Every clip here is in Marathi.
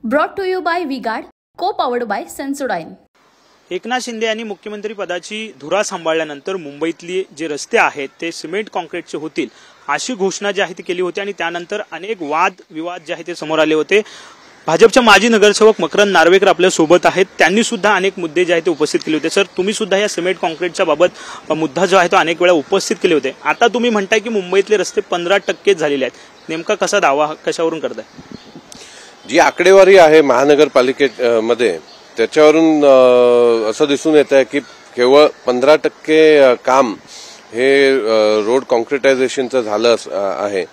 Brought to you by V-Guard, co-powered by Sensodyne. Eknath Shinde यांनी मुख्यमंत्री पदाची धुरा सांभाळल्यानंतर मुंबईतले जे रस्ते आहेत ते सिमेंट कॉन्क्रीटचे होतील अशी घोषणा जी आहे ती केली होती आणि त्यानंतर अनेक वाद विवाद जे आहे ते समोर आले होते। भाजपच्या माजी नगरसेवक मकरंद नार्वेकर आपल्या सोबत आहेत, त्यांनी सुद्धा अनेक मुद्दे जे आहेत ते उपस्थित केले होते। सर, तुम्ही सुद्धा या सिमेंट कॉन्क्रीटच्या बाबत मुद्दा जो आहे तो अनेक वेळा उपस्थित केले होते। आता तुम्ही म्हणताय की मुंबईतले रस्ते 15% झालेले आहेत, नेमका कसा दावा कशावरून करताय? जी आकडेवारी आहे महानगरपालिकेमध्ये त्याच्यावरून असं दिसून येत आहे की केवळ 15% काम हे रोड कॉन्क्रिटायझेशनचं झालं आहे।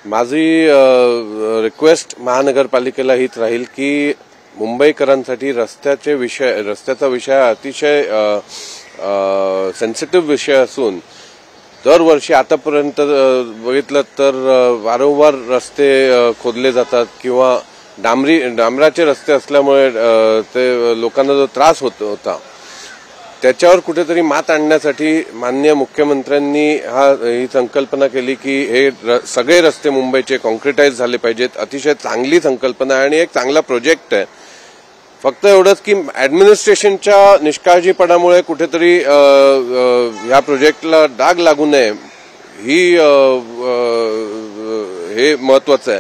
माझी रिक्वेस्ट महानगरपालिकेला हीच राहील की मुंबईकरांसाठी रस्त्याचा विषय अतिशय सेन्सिटिव्ह विषय असून दरवर्षी आतापर्यंत बघितलं तर वारंवार रस्ते खोदले जातात किंवा डांबराचे रस्ते असल्यामुळे ते लोकांना जो त्रास होता त्याच्यावर कुठेतरी मात आणण्यासाठी माननीय मुख्यमंत्र्यांनी ही संकल्पना केली की हे सगळे रस्ते मुंबईचे कॉन्क्रिटाइज झाले पाहिजेत। अतिशय चांगली संकल्पना आहे आणि एक चांगला प्रोजेक्ट आहे। फक्त एवढंच की ऍडमिनिस्ट्रेशनच्या निष्काळजीपणामुळे कुठेतरी ह्या प्रोजेक्टला डाग लागू नये हे महत्वाचं आहे।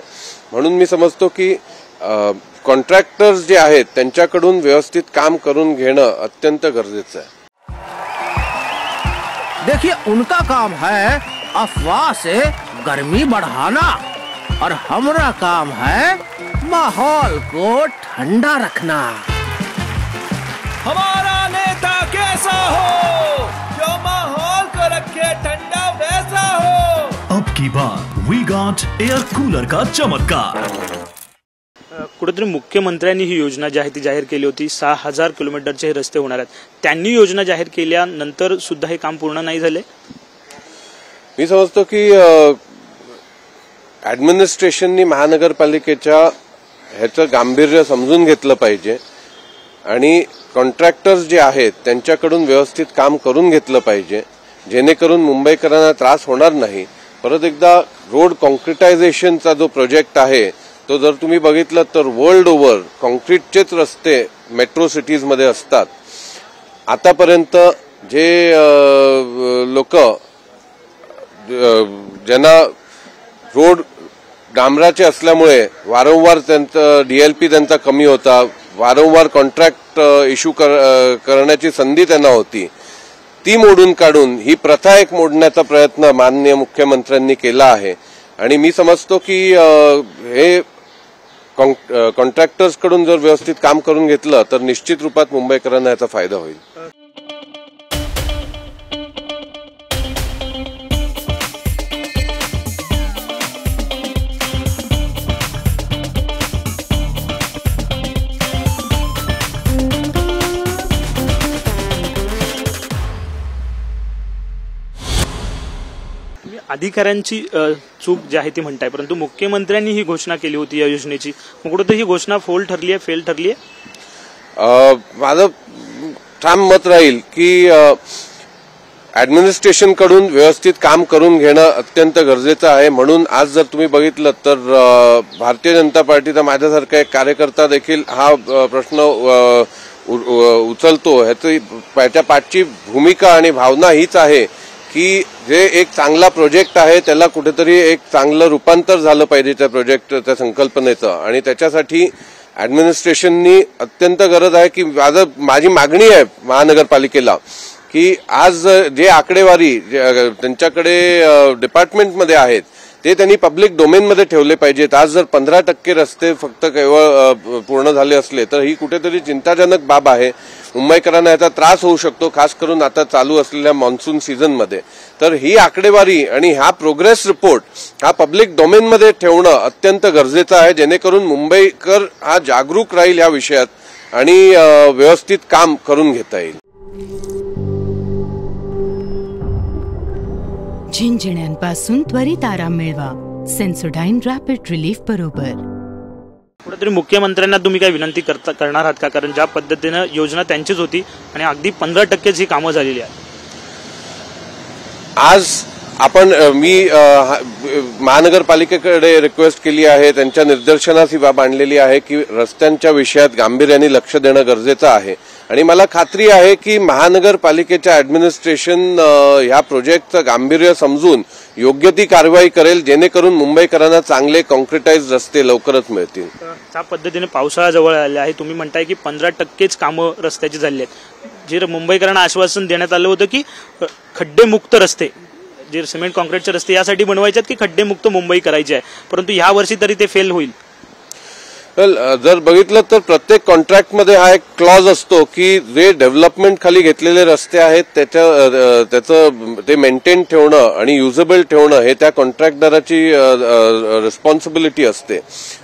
म्हणून मी समजतो की कॉन्ट्रॅक्टर्स जे आहेत त्यांच्याकडून व्यवस्थित काम करून घेणं अत्यंत गरजेचं आहे। देखिए, उनका काम है अफवाह से गर्मी बढ़ाना और हमारा काम है माहौल को ठंडा रखना। हमारा नेता कैसा हो जो माहौल को रखे ठंडा वैसा हो। अब की बात वी-गार्ड एयर कूलर का चमत्कार। कुठेतरी मुख्यमंत्र्यांनी ही योजना जी आहे ती जाहीर केली होती। 6000 किलोमीटरचे रस्ते होणार आहेत, त्यांनी योजना जाहीर केल्यानंतर सुद्धा हे काम पूर्ण नाही झाले। मी समजतो की ऍडमिनिस्ट्रेशननी महानगरपालिकेच्या ह्याचं गांभीर्य समजून घेतलं पाहिजे आणि कॉन्ट्रॅक्टर्स जे आहेत त्यांच्याकडून व्यवस्थित काम करून घेतलं पाहिजे, जेणेकरून मुंबईकरांना त्रास होणार नाही। परत एकदा रोड कॉन्क्रिटायझेशनचा जो प्रोजेक्ट आहे तो जर तुम्ही बघितलं तर वर्ल्ड ओव्हर कॉन्क्रीटचेच रस्ते मेट्रो सिटीजमध्ये असतात। आतापर्यंत जे लोक ज्यांना रोड डांबराचे असल्यामुळे वारंवार त्यांचा डीएलपी त्यांचा कमी होता, वारंवार कॉन्ट्रॅक्ट इश्यू करण्याची संधी त्यांना होती, ती मोडून काढून ही प्रथा एक मोडण्याचा प्रयत्न माननीय मुख्यमंत्र्यांनी केला आहे। आणि मी समजतो की हे कॉन्ट्रॅक्टर्स कडून जर व्यवस्थित काम करून घेतलं तर निश्चित रूपात मुंबईकरांना याचा फायदा होईल। अधिकाऱ्यांची चूक जी आहे ती म्हणताय, परंतु मुख्यमंत्र्यांनी ही घोषणा केली होती या योजनेची, मग कुठे ही घोषणा फेल ठरली आहे? माझं ठाम मत राहील की ऍडमिनिस्ट्रेशन कडून व्यवस्थित काम करून घेणं अत्यंत गरजेचं आहे। म्हणून आज जर तुम्ही बघितलं तर भारतीय जनता पार्टीचा माझ्यासारखा एक कार्यकर्ता देखील हा प्रश्न उचलतो। ह्याच्या पाठची भूमिका आणि भावना हीच आहे की जे एक चांगला प्रोजेक्ट आहे त्याला कुठेतरी एक चांगलं रूपांतर झालं पाहिजे त्या प्रोजेक्ट त्या संकल्पनेचं, आणि त्याच्यासाठी ऍडमिनिस्ट्रेशननी अत्यंत गरज आहे की माझी मागणी आहे महानगरपालिकेला की आज जे आकडेवारी त्यांच्याकडे डिपार्टमेंटमध्ये आहेत ते त्यांनी पब्लिक डोमेनमध्ये ठेवले पाहिजेत। आज जर 15% रस्ते फक्त केवळ पूर्ण झाले असले तर ही कुठेतरी चिंताजनक बाब आहे। मुंबईकरांना याचा त्रास होऊ शकतो, खास करून आता चालू असलेल्या मान्सून सीझनमध्ये। तर ही आकडेवारी आणि हा प्रोग्रेस रिपोर्ट हा पब्लिक डोमेनमध्ये ठेवणं अत्यंत गरजेचं आहे, जेणेकरून मुंबईकर हा जागरूक राहील या विषयात आणि व्यवस्थित काम करून घेता येईल। झिंझिण्यांपासून त्वरित आराम मिळवा सेन्सोडाइन रॅपिड रिलीफ बरोबर। कुठेतरी मुख्यमंत्र्यांना तुम्ही काय विनंती करणार आहात का? कारण ज्या पद्धतीने योजना त्यांचीच होती आणि अगदी 15% ही कामं झालेली आहेत। आज आपण मी महानगरपालिकेकडे रिक्वेस्ट केली आहे, त्यांच्या निर्देशनास ही बाब आणलेली आहे की रस्त्यांच्या विषयात गांभीर्याने लक्ष देणं गरजेचं आहे आणि मला खात्री आहे की महानगरपालिकेच्या ॲडमिनिस्ट्रेशन ह्या प्रोजेक्टचं गांभीर्य समजून योग्य ती कारवाई करेल, जेणेकरून मुंबईकरांना चांगले कॉन्क्रिटाइज रस्ते लवकरच मिळतील. त्या पद्धतीने पावसाळा जवळ आला आहे. तुम्ही म्हणताय की 15%च कामं रस्त्याची झाली आहेत. जे मुंबईकरांना आश्वासन देण्यात आलं होतं की खड्डेमुक्त रस्ते, जे सिमेंट कॉन्क्रीटचे रस्ते यासाठी बनवायचे आहेत की खड्डेमुक्त मुंबई करायची आहे, परंतु ह्या वर्षी तरी ते फेल होईल. जर बघितलं तर प्रत्येक कॉन्ट्रॅक्टमध्ये हा एक क्लॉज असतो की जे डेव्हलपमेंट खाली घेतलेले रस्ते आहेत त्याचं ते मेंटेन ठेवणं आणि युजेबल ठेवणं हे त्या कॉन्ट्रॅक्टदाराची रिस्पॉन्सिबिलिटी असते.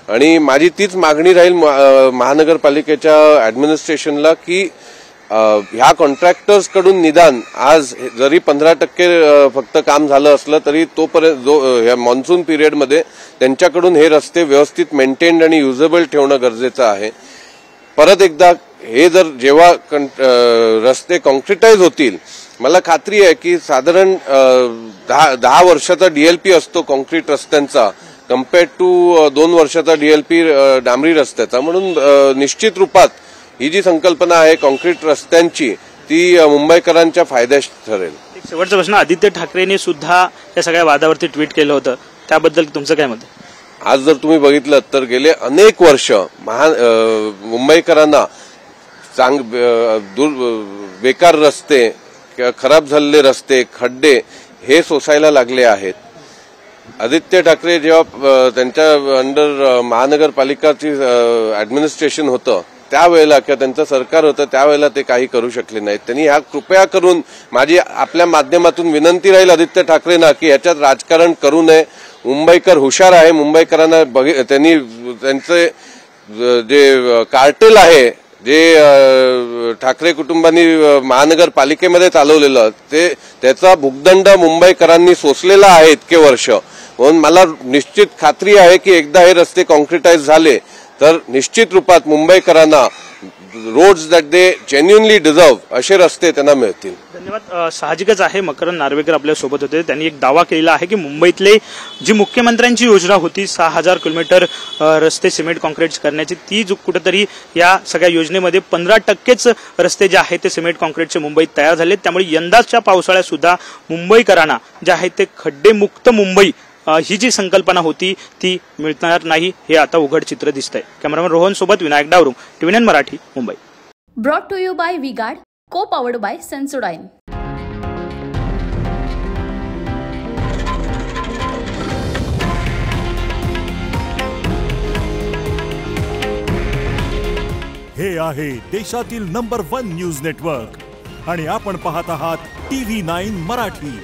आणि माझी तीच मागणी राहील महानगरपालिकेच्या ॲडमिनिस्ट्रेशनला की ह्या कॉन्ट्रॅक्टर्स कडून निदान आज जरी 15% फक्त काम झालं असलं तरी तोपर्यंत ह्या मान्सून पिरियडमध्ये त्यांच्याकडून हे रस्ते व्यवस्थित मेंटेन्ड आणि युजेबल ठेवणं गरजेचं आहे. परत एकदा हे जर जेव्हा रस्ते कॉन्क्रिटाइज होतील, मला खात्री आहे की साधारण 10 वर्षाचा डीएलपी असतो कॉन्क्रीट रस्त्यांचा कम्पेअर्ड टू 2 वर्षाचा डीएलपी डांबरी रस्त्याचा. म्हणून निश्चित रूपात ही जी संकल्पना आहे कॉन्क्रीट रस्त्यांची ती मुंबईकरांच्या फायद्यास ठरेल. एक शेवटचा प्रश्न, आदित्य ठाकरेंनी सुद्धा या सगळ्या वादावरती ट्विट केलं होतं, त्याबद्दल तुमचं काय मत? आज जर तुम्ही बघितलं तर गेले अनेक वर्ष मुंबईकरांना बेकार रस्ते, खराब झालेले रस्ते, खड्डे हे सोसायला लागले आहेत. आदित्य ठाकरे जेव्हा त्यांच्या अंडर महानगरपालिकाची ॲडमिनिस्ट्रेशन होतं त्यावेळेला किंवा त्यांचं सरकार होतं त्यावेळेला ते काही करू शकले नाहीत. त्यांनी ह्या कृपया करून माझी आपल्या माध्यमातून विनंती राहील आदित्य ठाकरेंना की याच्यात राजकारण करू नये. मुंबईकर हुशार आहे. मुंबईकरांना त्यांनी त्यांचे जे कार्टेल आहे, जे ठाकरे कुटुंबांनी महानगरपालिकेमध्ये चालवलेलं त्याचा भुगदंड मुंबईकरांनी सोसलेला आहे इतके वर्ष. म्हणून मला निश्चित खात्री आहे की एकदा हे रस्ते कॉन्क्रिटाइज झाले तर निश्चित रूपात मुंबईकरांना roads that they genuinely deserve असे रस्ते त्यांना मिळतील. धन्यवाद. साहजिकच आहे, मकरंद नार्वेकर आपल्या सोबत होते. त्यांनी एक दावा केलेला आहे की मुंबईतले जी मुख्यमंत्र्यांची योजना होती 6000 किलोमीटर रस्ते सिमेंट कॉन्क्रीट करण्याची, ती कुठेतरी या सगळ्या योजनेमध्ये 15%च रस्ते जे आहेत ते सिमेंट कॉन्क्रीटचे मुंबईत तयार झालेत. त्यामुळे यंदाच्या पावसाळ्यात सुद्धा मुंबईकरांना जे आहे ते खड्डेमुक्त मुंबई ही जी संकल्पना होती ती मिळणार नाही, हे आता उघड चित्र दिसतंय. कॅमेरामॅन रोहन सोबत Vinayak Dawrung, TVN Marathi, Mumbai. Brought to you by VGuard, co powered bye Sensodyne. हे आहे देशातील नंबर 1 न्यूज नेटवर्क आणि आपण पाहत आहात TV9 मराठी.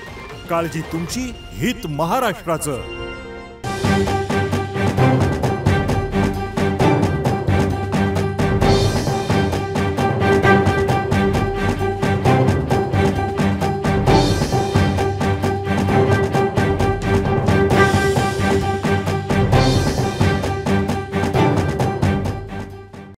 काळजी तुमची, हित महाराष्ट्राचं.